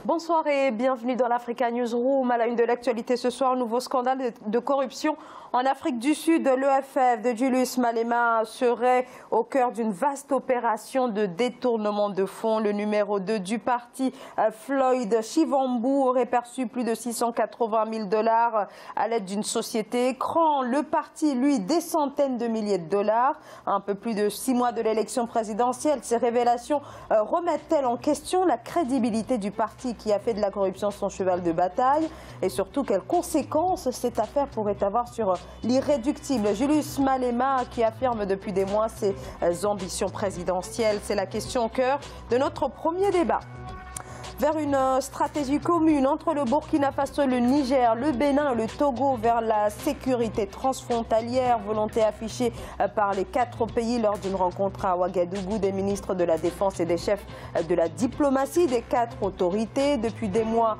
Bonsoir et bienvenue dans l'Africa Newsroom. À la une de l'actualité ce soir, nouveau scandale de corruption en Afrique du Sud. L'EFF de Julius Malema serait au cœur d'une vaste opération de détournement de fonds. Le numéro 2 du parti, Floyd Shivambu, aurait perçu plus de 680 000 $ à l'aide d'une société écran. Le parti, lui, des centaines de milliers de dollars. Un peu plus de 6 mois de l'élection présidentielle, ces révélations remettent-elles en question la crédibilité du parti qui a fait de la corruption son cheval de bataille? Et surtout, quelles conséquences cette affaire pourrait avoir sur l'irréductible Julius Malema, qui affirme depuis des mois ses ambitions présidentielles? C'est la question au cœur de notre premier débat. Vers une stratégie commune entre le Burkina Faso, le Niger, le Bénin et le Togo vers la sécurité transfrontalière, volonté affichée par les 4 pays lors d'une rencontre à Ouagadougou des ministres de la Défense et des chefs de la diplomatie des 4 autorités. Depuis des mois,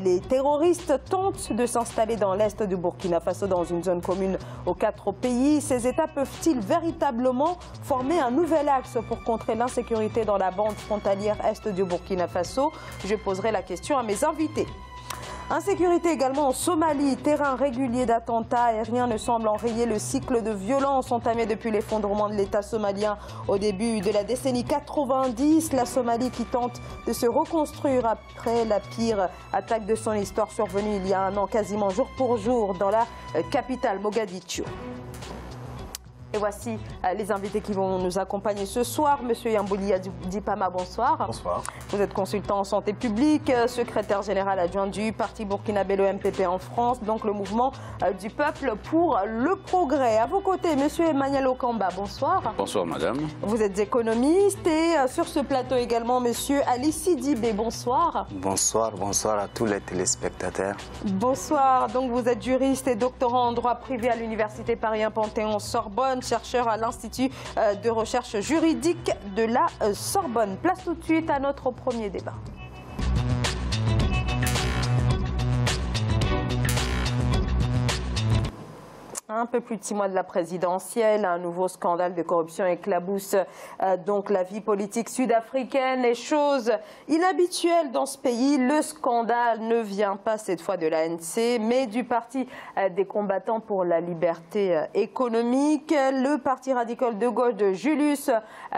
les terroristes tentent de s'installer dans l'est du Burkina Faso dans une zone commune aux 4 pays. Ces États peuvent-ils véritablement former un nouvel axe pour contrer l'insécurité dans la bande frontalière est du Burkina Faso? Je poserai la question à mes invités. Insécurité également en Somalie, terrain régulier d'attentats et rien ne semble enrayer le cycle de violence entamé depuis l'effondrement de l'État somalien au début de la décennie 90. La Somalie qui tente de se reconstruire après la pire attaque de son histoire survenue il y a un an, quasiment jour pour jour, dans la capitale Mogadiscio. Et voici les invités qui vont nous accompagner ce soir. Monsieur Yambouli Dipama, bonsoir. Bonsoir. Vous êtes consultant en santé publique, secrétaire général adjoint du parti burkinabé, le MPP en France, donc le mouvement du peuple pour le progrès. À vos côtés, monsieur Emmanuel Okamba, bonsoir. Bonsoir madame. Vous êtes économiste et sur ce plateau également monsieur Ali Sidibé, bonsoir. Bonsoir, bonsoir à tous les téléspectateurs. Bonsoir, donc vous êtes juriste et doctorant en droit privé à l'université Paris 1 Panthéon-Sorbonne, chercheur à l'Institut de recherche juridique de la Sorbonne. Place tout de suite à notre premier débat. Un peu plus de 6 mois de la présidentielle, un nouveau scandale de corruption éclabousse donc la vie politique sud-africaine. Les choses inhabituelles dans ce pays, le scandale ne vient pas cette fois de l'ANC, mais du parti des combattants pour la liberté économique, le parti radical de gauche de Julius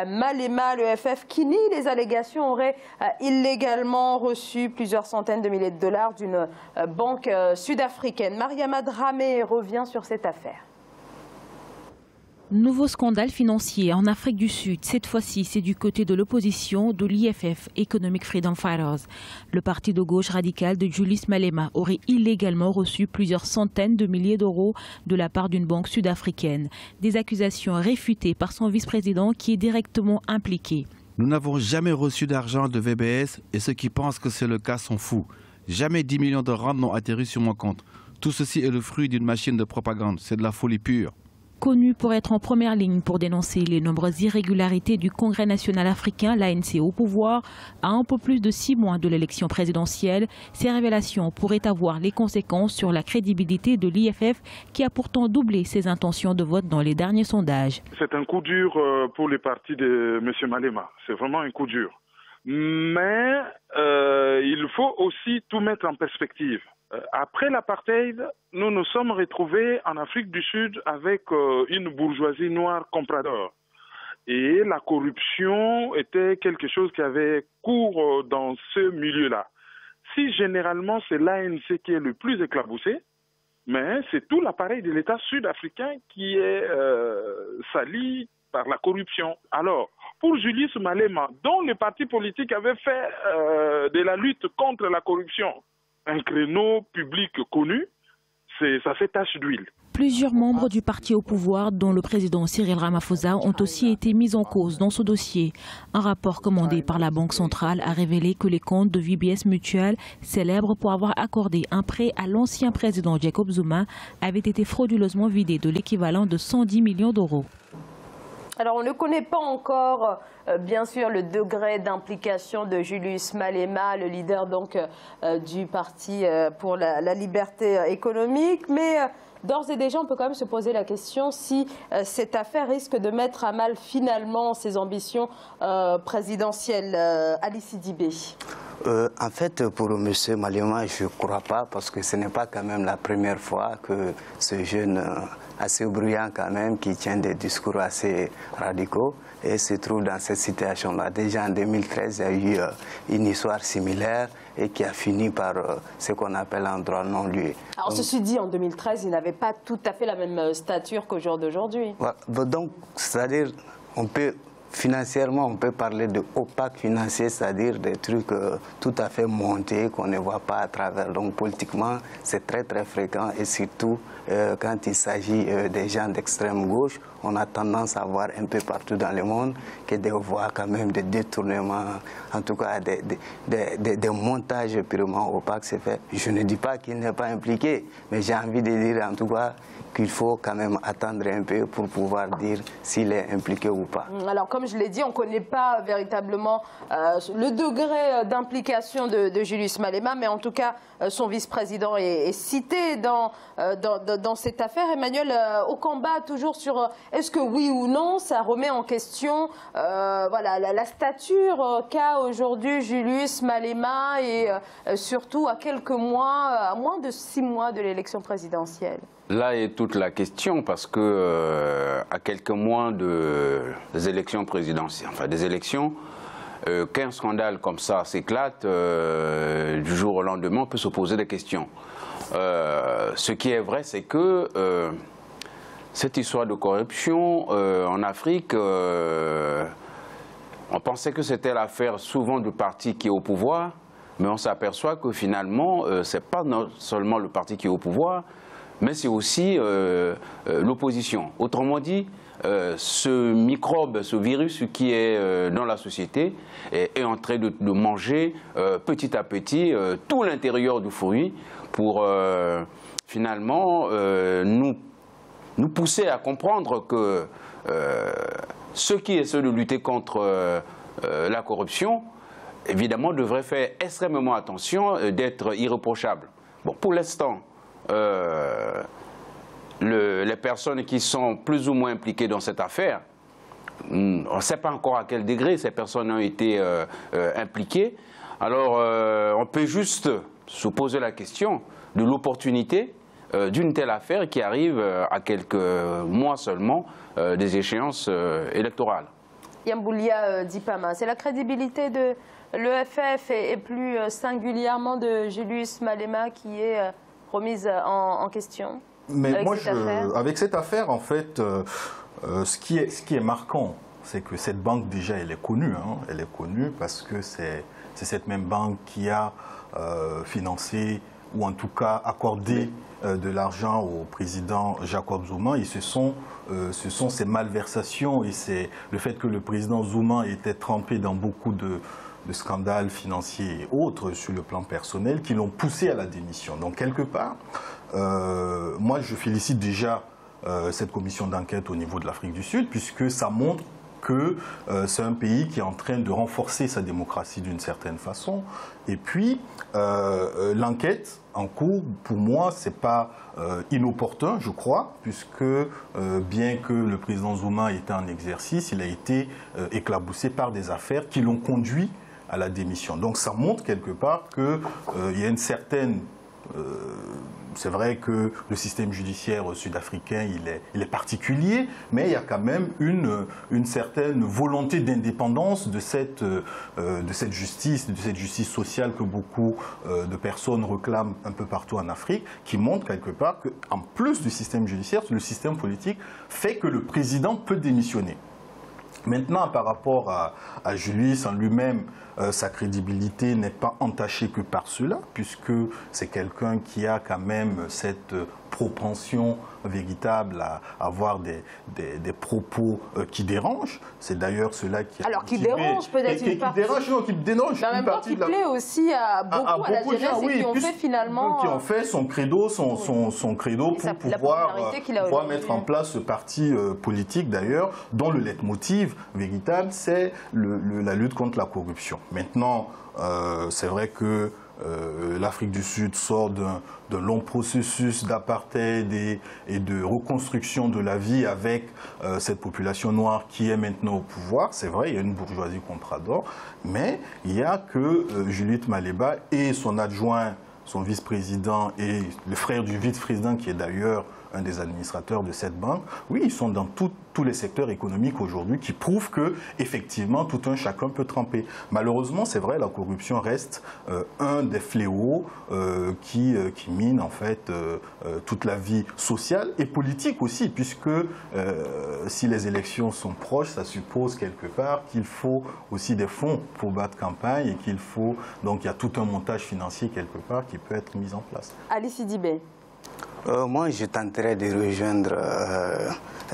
Malema, le FF, qui nie les allégations, aurait illégalement reçu plusieurs centaines de milliers de dollars d'une banque sud-africaine. Mariama Dramé revient sur cette affaire. Nouveau scandale financier en Afrique du Sud. Cette fois-ci, c'est du côté de l'opposition de l'IFF, Economic Freedom Fighters. Le parti de gauche radical de Julius Malema aurait illégalement reçu plusieurs centaines de milliers d'euros de la part d'une banque sud-africaine. Des accusations réfutées par son vice-président qui est directement impliqué. Nous n'avons jamais reçu d'argent de VBS et ceux qui pensent que c'est le cas sont fous. Jamais 10 millions de rand n'ont atterri sur mon compte. Tout ceci est le fruit d'une machine de propagande. C'est de la folie pure. Connu pour être en première ligne pour dénoncer les nombreuses irrégularités du Congrès national africain, l'ANC au pouvoir, à un peu plus de 6 mois de l'élection présidentielle, ces révélations pourraient avoir les conséquences sur la crédibilité de l'IFF qui a pourtant doublé ses intentions de vote dans les derniers sondages. C'est un coup dur pour les partis de M. Malema. C'est vraiment un coup dur. Mais il faut aussi tout mettre en perspective. Après l'apartheid, nous nous sommes retrouvés en Afrique du Sud avec une bourgeoisie noire compradeur. Et la corruption était quelque chose qui avait cours dans ce milieu-là. Si généralement c'est l'ANC qui est le plus éclaboussé, mais c'est tout l'appareil de l'État sud-africain qui est sali par la corruption. Alors, pour Julius Malema, dont le parti politique avait fait de la lutte contre la corruption un créneau public connu, ça fait tache d'huile. Plusieurs membres du parti au pouvoir, dont le président Cyril Ramaphosa, ont aussi été mis en cause dans ce dossier. Un rapport commandé par la Banque centrale a révélé que les comptes de VBS Mutual, célèbres pour avoir accordé un prêt à l'ancien président Jacob Zuma, avaient été frauduleusement vidés de l'équivalent de 110 millions d'euros. Alors, on ne connaît pas encore, bien sûr, le degré d'implication de Julius Malema, le leader donc du parti pour la liberté économique, mais d'ores et déjà, on peut quand même se poser la question si cette affaire risque de mettre à mal finalement ses ambitions présidentielles. Ali Sidibé. En fait, pour M. Malema, je ne crois pas, parce que ce n'est pas quand même la première fois que ce jeune assez bruyant quand même, qui tient des discours assez radicaux, et se trouve dans cette situation-là. Déjà en 2013, il y a eu une histoire similaire et qui a fini par ce qu'on appelle un droit non lieu. Alors ceci dit, en 2013, il n'avait pas tout à fait la même stature qu'au jour d'aujourd'hui. Ouais, donc, c'est-à-dire, on peut... Financièrement, on peut parler de opaque financier, c'est-à-dire des trucs tout à fait montés qu'on ne voit pas à travers. Donc politiquement, c'est très très fréquent et surtout quand il s'agit des gens d'extrême gauche, on a tendance à voir un peu partout dans le monde que de voir quand même des détournements, en tout cas des montages purement opaques c'est fait. Je ne dis pas qu'il n'est pas impliqué, mais j'ai envie de dire en tout cas qu'il faut quand même attendre un peu pour pouvoir dire s'il est impliqué ou pas. Alors, comme je l'ai dit, on ne connaît pas véritablement le degré d'implication de Julius Malema, mais en tout cas, son vice-président est cité dans cette affaire. Emmanuel, au combat toujours sur est-ce que oui ou non, ça remet en question voilà, la stature qu'a aujourd'hui Julius Malema et surtout à quelques mois, à moins de 6 mois de l'élection présidentielle. Là est toute la question parce que à quelques mois des élections présidentielles, enfin des élections, qu'un scandale comme ça s'éclate du jour au lendemain, on peut se poser des questions. Ce qui est vrai, c'est que cette histoire de corruption en Afrique, on pensait que c'était l'affaire souvent du parti qui est au pouvoir, mais on s'aperçoit que finalement, ce n'est pas seulement le parti qui est au pouvoir, mais c'est aussi l'opposition. Autrement dit, ce microbe, ce virus qui est dans la société est en train de manger petit à petit tout l'intérieur du fruit pour finalement nous pousser à comprendre que ceux qui essaient de lutter contre la corruption, évidemment, devraient faire extrêmement attention d'être irréprochables. Bon, pour l'instant, les personnes qui sont plus ou moins impliquées dans cette affaire, on ne sait pas encore à quel degré ces personnes ont été impliquées. Alors on peut juste se poser la question de l'opportunité d'une telle affaire qui arrive à quelques mois seulement des échéances électorales. Yamboulia Dipama, c'est la crédibilité de l'EFF et plus singulièrement de Julius Malema qui est remise en question. Mais moi, avec cette affaire, en fait, ce qui est marquant, c'est que cette banque, déjà, elle est connue. Hein. Elle est connue parce que c'est cette même banque qui a financé, ou en tout cas accordé de l'argent au président Jacob Zuma. Et ce sont ces malversations et c'est le fait que le président Zuma était trempé dans beaucoup de scandales financiers et autres sur le plan personnel qui l'ont poussé à la démission. Donc quelque part, moi je félicite déjà cette commission d'enquête au niveau de l'Afrique du Sud puisque ça montre que c'est un pays qui est en train de renforcer sa démocratie d'une certaine façon. Et puis, l'enquête en cours, pour moi, ce n'est pas inopportun, je crois, puisque bien que le président Zuma était en exercice, il a été éclaboussé par des affaires qui l'ont conduit à la démission. Donc ça montre quelque part qu'il y a une certaine... c'est vrai que le système judiciaire sud-africain, il est particulier, mais il y a quand même une certaine volonté d'indépendance de cette justice sociale que beaucoup de personnes réclament un peu partout en Afrique, qui montre quelque part qu'en plus du système judiciaire, le système politique fait que le président peut démissionner. Maintenant, par rapport à Julius en lui-même, sa crédibilité n'est pas entachée que par cela, puisque c'est quelqu'un qui a quand même cette propension véritable à avoir des propos qui dérangent. C'est d'ailleurs cela qui... Alors qui dérange peut-être une partie. Qui dérange mais en même temps qui plaît aussi à beaucoup à la jeunesse et qui ont fait finalement... Qui ont fait son credo, son credo pour pouvoir mettre en place ce parti politique d'ailleurs, dont le leitmotiv véritable c'est la lutte contre la corruption. Maintenant, c'est vrai que l'Afrique du Sud sort d'un long processus d'apartheid et de reconstruction de la vie avec cette population noire qui est maintenant au pouvoir. C'est vrai, il y a une bourgeoisie comprador, mais il n'y a que Julius Malema et son adjoint, son vice-président et le frère du vice-président qui est d'ailleurs un des administrateurs de cette banque. Oui, ils sont dans tous les secteurs économiques aujourd'hui qui prouvent que effectivement tout un chacun peut tremper. Malheureusement, c'est vrai, la corruption reste un des fléaux qui mine en fait toute la vie sociale et politique aussi, puisque si les élections sont proches, ça suppose quelque part qu'il faut aussi des fonds pour battre campagne et qu'il faut, donc il y a tout un montage financier quelque part qui peut être mis en place. Ali Sidibé. Moi, je tenterai de rejoindre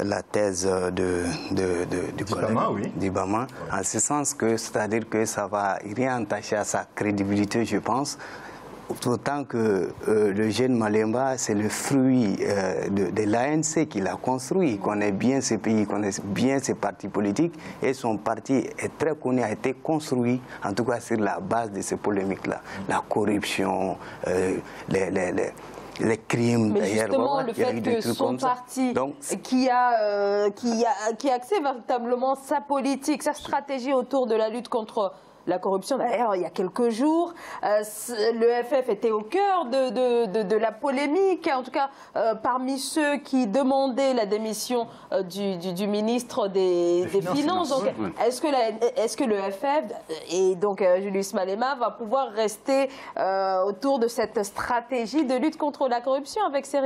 la thèse du collègue Dibama, en ce sens que, c'est-à-dire que ça va rien entacher à sa crédibilité, je pense. Autant que le jeune Malema, c'est le fruit de l'ANC qu'il a construit. Il connaît bien ce pays, il connaît bien ses partis politiques et son parti est très connu, a été construit, en tout cas sur la base de ces polémiques-là. La corruption, les crimes. Mais justement, le fait que son parti, qui a axé véritablement sa politique, sa stratégie autour de la lutte contre la corruption, d'ailleurs, il y a quelques jours, le FF était au cœur de la polémique, en tout cas parmi ceux qui demandaient la démission du ministre des Finances. Donc, est-ce que le FF et donc Julius Malema va pouvoir rester autour de cette stratégie de lutte contre la corruption avec ces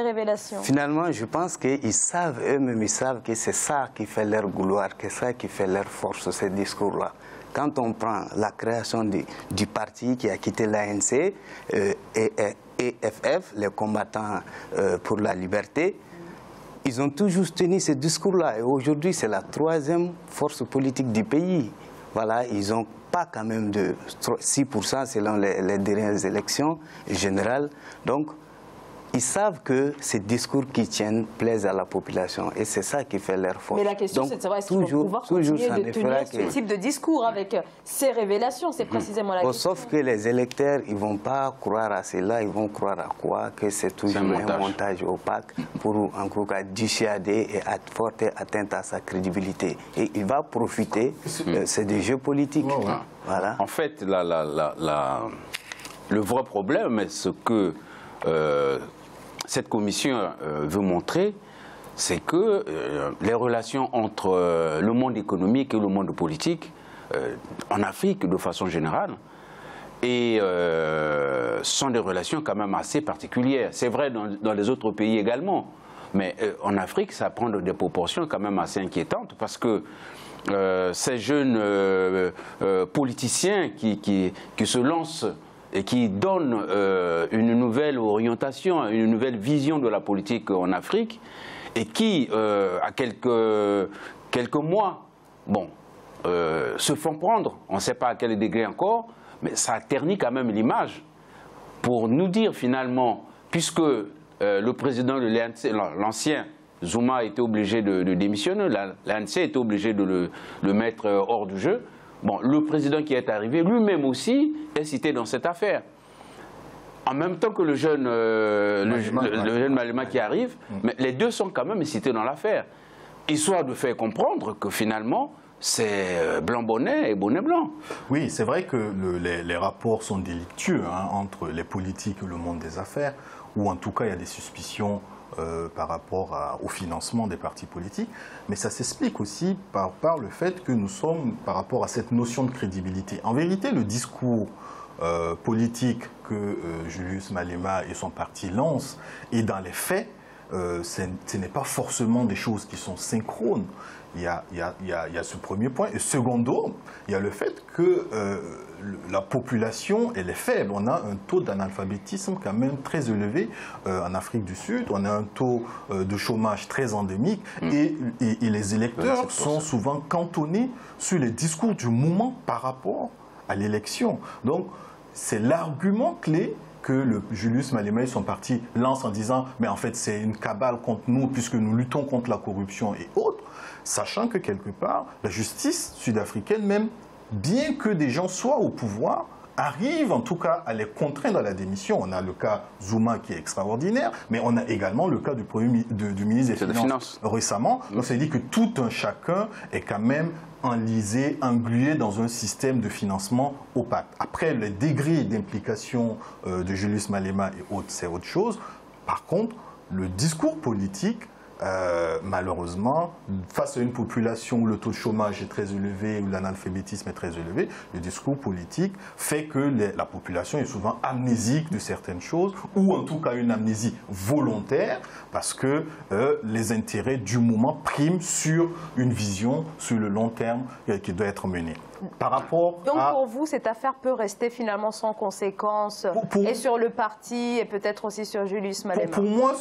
révélations? Finalement, je pense qu'ils savent, eux-mêmes, ils savent que c'est ça qui fait leur gloire, que c'est ça qui fait leur force, ces discours-là. Quand on prend la création du parti qui a quitté l'ANC et EFF, les combattants pour la liberté, ils ont toujours tenu ce discours-là. Et aujourd'hui, c'est la troisième force politique du pays. Voilà, ils n'ont pas quand même de 6% selon les dernières élections générales. Donc, ils savent que ces discours qui tiennent plaisent à la population et c'est ça qui fait leur force. Mais la question, c'est de savoir est-ce qu'ils vont pouvoir continuer de tenir ce type de discours avec ces révélations. C'est précisément la question. Sauf que les électeurs, ils ne vont pas croire à cela. Ils vont croire à quoi? Que c'est toujours un montage opaque pour, en tout cas, dissuader et porter atteinte à sa crédibilité. Et il va profiter, c'est des jeux politiques. Voilà. En fait, le vrai problème, c'est que cette commission veut montrer, c'est que les relations entre le monde économique et le monde politique, en Afrique de façon générale, sont des relations quand même assez particulières. C'est vrai dans les autres pays également, mais en Afrique, ça prend des proportions quand même assez inquiétantes parce que ces jeunes politiciens qui se lancent et qui donne une nouvelle orientation, une nouvelle vision de la politique en Afrique, et qui, à quelques mois, se font prendre, on ne sait pas à quel degré encore, mais ça ternit quand même l'image, pour nous dire finalement, puisque le président de l'ANC, l'ancien Zuma, a été obligé de démissionner, l'ANC a été obligé de le mettre hors du jeu. Bon, le président qui est arrivé, lui-même aussi, est cité dans cette affaire. En même temps que le jeune Malema qui arrive, mais les deux sont quand même cités dans l'affaire. Histoire de faire comprendre que finalement, c'est blanc bonnet et bonnet blanc. Oui, c'est vrai que les rapports sont délictueux entre les politiques et le monde des affaires, ou en tout cas il y a des suspicions par rapport au financement des partis politiques, mais ça s'explique aussi par le fait que nous sommes par rapport à cette notion de crédibilité. En vérité, le discours politique que Julius Malema et son parti lancent, et dans les faits, ce n'est pas forcément des choses qui sont synchrones. Il y a ce premier point. Et secondo, il y a le fait que la population, elle est faible. On a un taux d'analphabétisme quand même très élevé en Afrique du Sud. On a un taux de chômage très endémique. Et les électeurs sont souvent cantonnés sur les discours du moment par rapport à l'élection. Donc, c'est l'argument clé que le Julius Malema et son parti lancent en disant « mais en fait, c'est une cabale contre nous puisque nous luttons contre la corruption et autres », sachant que quelque part, la justice sud-africaine même, bien que des gens soient au pouvoir, arrive en tout cas à les contraindre à la démission. On a le cas Zuma qui est extraordinaire, mais on a également le cas du ministre des Finances récemment. Donc ça veut dire que tout un chacun est quand même enlisé, englué dans un système de financement opaque. Après, le degré d'implication de Julius Malema et autres, c'est autre chose. Par contre, le discours politique, malheureusement, face à une population où le taux de chômage est très élevé, où l'analphabétisme est très élevé, le discours politique fait que la population est souvent amnésique de certaines choses, ou en tout cas une amnésie volontaire, parce que les intérêts du moment priment sur une vision sur le long terme qui doit être menée. Par rapport Donc pour vous, cette affaire peut rester finalement sans conséquence et sur le parti et peut-être aussi sur Julius Malema. Pour moi,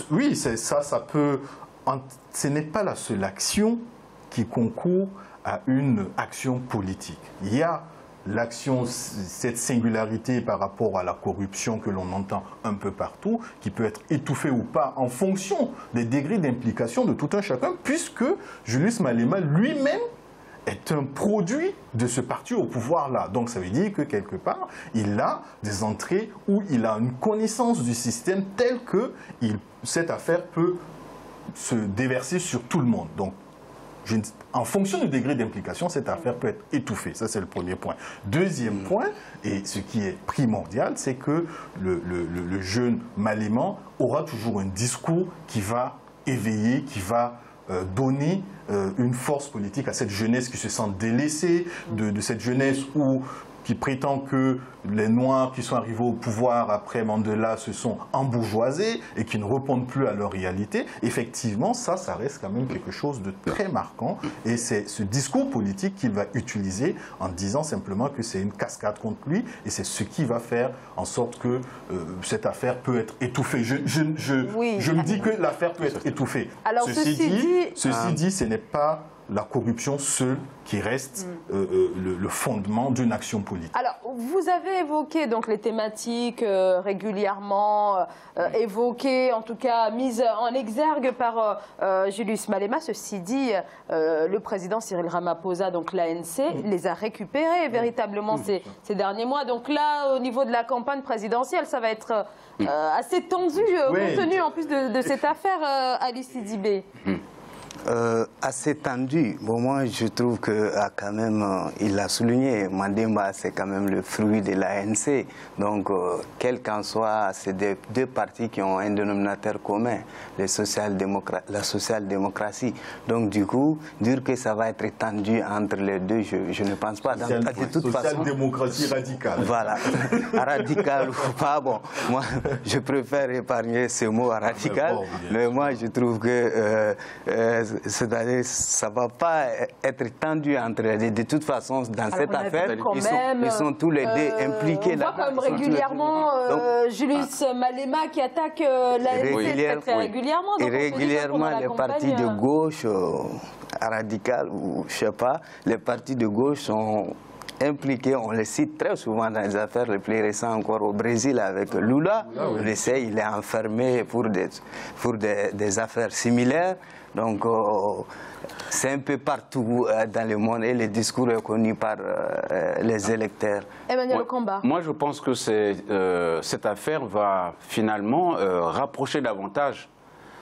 oui, ça peut... Ce n'est pas la seule action qui concourt à une action politique. Il y a l'action, cette singularité par rapport à la corruption que l'on entend un peu partout, qui peut être étouffée ou pas en fonction des degrés d'implication de tout un chacun, puisque Julius Malema lui-même est un produit de ce parti au pouvoir-là. Donc ça veut dire que quelque part, il a des entrées où il a une connaissance du système telle que cette affaire peut se déverser sur tout le monde. Donc, en fonction du degré d'implication, cette affaire peut être étouffée. Ça, c'est le premier point. Deuxième point, et ce qui est primordial, c'est que le jeune Malema aura toujours un discours qui va éveiller, qui va donner une force politique à cette jeunesse qui se sent délaissée, de cette jeunesse qui prétend que les Noirs qui sont arrivés au pouvoir après Mandela se sont embourgeoisés et qui ne répondent plus à leur réalité. Effectivement, ça reste quand même quelque chose de très marquant. Et c'est ce discours politique qu'il va utiliser en disant simplement que c'est une cascade contre lui et c'est ce qui va faire en sorte que cette affaire peut être étouffée. Je me dis que l'affaire peut être étouffée. Alors, ceci dit, ce n'est pas la corruption seule qui reste le fondement d'une action politique. Alors, vous avez évoqué donc les thématiques régulièrement évoquées, en tout cas mises en exergue par Julius Malema. Ceci dit, le président Cyril Ramaphosa, donc l'ANC, les a récupérés véritablement ces derniers mois. Donc là, au niveau de la campagne présidentielle, ça va être assez tendu, compte tenu en plus de cette affaire Ali Sidibé. Assez tendu. Bon, moi, je trouve que quand même, il l'a souligné, Mandemba, c'est quand même le fruit de l'ANC. Donc, quel qu'en soit, c'est deux partis qui ont un dénominateur commun, la social-démocratie. Donc, du coup, dire que ça va être tendu entre les deux, je ne pense pas. De toute façon, social-démocratie radicale. Voilà, radicale ou pas, bon, moi, je préfère épargner ce mot radical, mais moi, je trouve que c'est-à-dire ça ne va pas être tendu entre les deux. De toute façon, dans cette affaire, ils sont tous les deux impliqués là. On voit comme régulièrement Julius Malema qui attaque l'ANC très régulièrement. Et régulièrement, les partis de gauche radicales, ou je ne sais pas, les partis de gauche sont impliqués, on les cite très souvent dans les affaires les plus récentes encore au Brésil avec Lula. On le sait, il est enfermé pour des affaires similaires. Donc, c'est un peu partout dans le monde et le discours est connu par les électeurs. Emmanuel Combat. Moi, je pense que cette affaire va finalement rapprocher davantage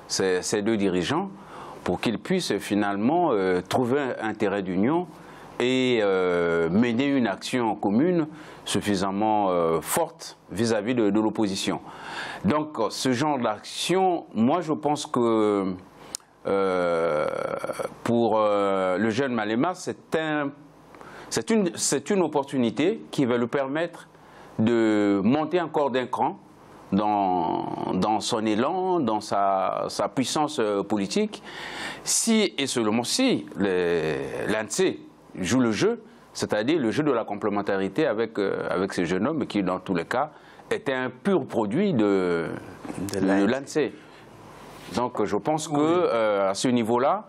ces deux dirigeants pour qu'ils puissent finalement trouver un terrain d'union et mener une action commune suffisamment forte vis-à-vis de l'opposition. Donc, ce genre d'action, moi, je pense que pour le jeune Malema, c'est une opportunité qui va lui permettre de monter encore d'un cran dans son élan, dans sa puissance politique, si et seulement si l'ANC joue le jeu, c'est-à-dire le jeu de la complémentarité avec ce jeune homme qui, dans tous les cas, était un pur produit de l'ANC. Donc je pense que à ce niveau-là,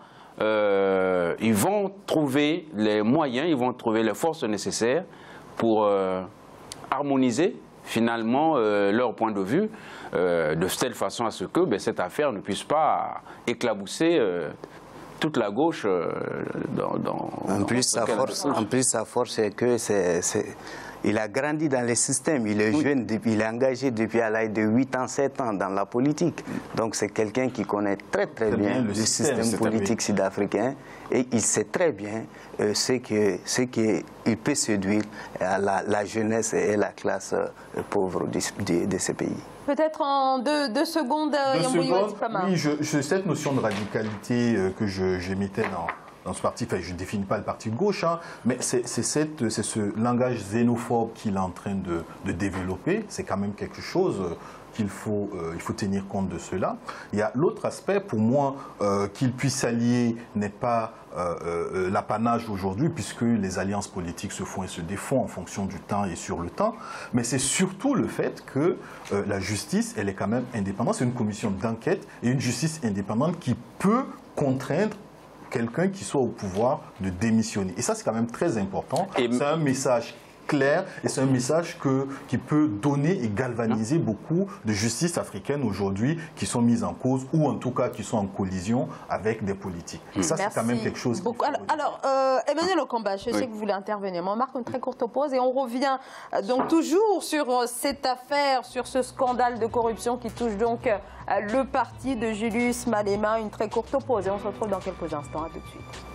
ils vont trouver les moyens, ils vont trouver les forces nécessaires pour harmoniser finalement leur point de vue de telle façon à ce que cette affaire ne puisse pas éclabousser toute la gauche. En plus, sa force, c'est que il a grandi dans le système, il est jeune, il est engagé depuis à l'âge de 8 ans, 7 ans dans la politique. Donc c'est quelqu'un qui connaît très bien le système politique sud-africain et il sait très bien ce qu'il peut séduire à la jeunesse et la classe pauvre de ce pays. Peut-être en deux secondes, oui, cette notion de radicalité que j'émettais dans ce parti, enfin, je ne définis pas le parti de gauche, hein, mais c'est ce langage xénophobe qu'il est en train de développer. C'est quand même quelque chose il faut tenir compte de cela. Il y a l'autre aspect, pour moi, qu'il puisse s'allier n'est pas l'apanage aujourd'hui, puisque les alliances politiques se font et se défont en fonction du temps et sur le temps, mais c'est surtout le fait que la justice, elle est quand même indépendante. C'est une commission d'enquête et une justice indépendante qui peut contraindre quelqu'un qui soit au pouvoir de démissionner. Et ça, c'est quand même très important. C'est un message clair et c'est un message qui peut donner et galvaniser beaucoup de justices africaines aujourd'hui qui sont mises en cause ou en tout cas qui sont en collision avec des politiques. Et ça, c'est quand même quelque chose... Alors, Emmanuel Okamba, je sais que vous voulez intervenir, mais on marque une très courte pause et on revient donc toujours sur cette affaire, sur ce scandale de corruption qui touche donc le parti de Julius Malema. Une très courte pause et on se retrouve dans quelques instants. À tout de suite.